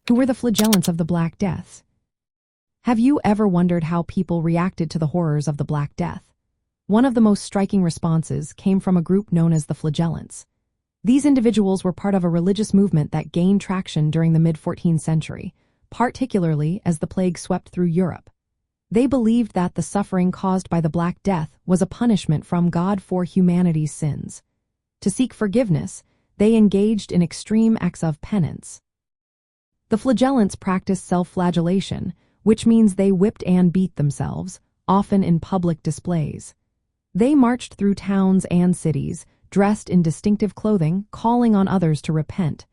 who were the Flagellants of the Black Death. Have you ever wondered how people reacted to the horrors of the Black Death? One of the most striking responses came from a group known as the Flagellants. These individuals were part of a religious movement that gained traction during the mid-14th century, particularly as the plague swept through Europe. They believed that the suffering caused by the Black Death was a punishment from God for humanity's sins. To seek forgiveness, they engaged in extreme acts of penance. The Flagellants practiced self-flagellation, which means they whipped and beat themselves, often in public displays. They marched through towns and cities, dressed in distinctive clothing, calling on others to repent.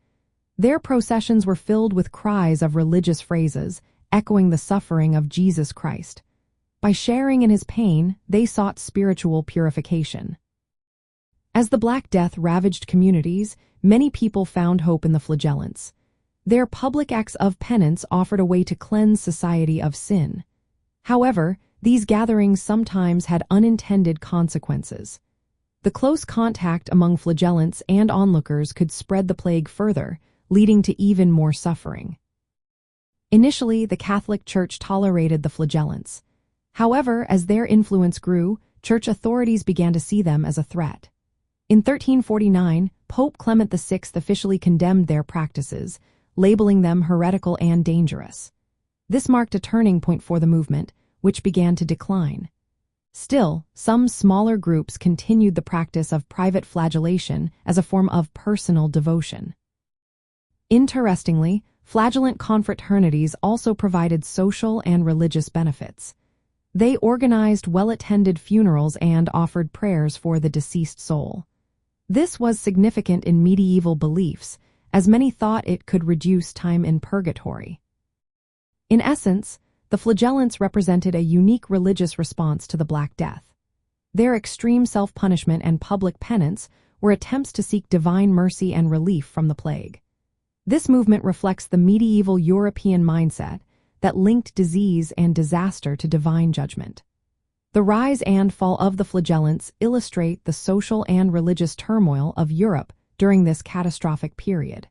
Their processions were filled with cries of religious phrases, echoing the suffering of Jesus Christ. By sharing in his pain, they sought spiritual purification. As the Black Death ravaged communities, many people found hope in the Flagellants. Their public acts of penance offered a way to cleanse society of sin. However, these gatherings sometimes had unintended consequences. The close contact among Flagellants and onlookers could spread the plague further, leading to even more suffering. Initially, the Catholic Church tolerated the Flagellants. However, as their influence grew, church authorities began to see them as a threat. In 1349, Pope Clement VI officially condemned their practices, labeling them heretical and dangerous. This marked a turning point for the movement, which began to decline. Still, some smaller groups continued the practice of private flagellation as a form of personal devotion. Interestingly, flagellant confraternities also provided social and religious benefits. They organized well-attended funerals and offered prayers for the deceased soul. This was significant in medieval beliefs, as many thought it could reduce time in purgatory. In essence, the Flagellants represented a unique religious response to the Black Death. Their extreme self-punishment and public penance were attempts to seek divine mercy and relief from the plague. This movement reflects the medieval European mindset that linked disease and disaster to divine judgment. The rise and fall of the Flagellants illustrate the social and religious turmoil of Europe during this catastrophic period.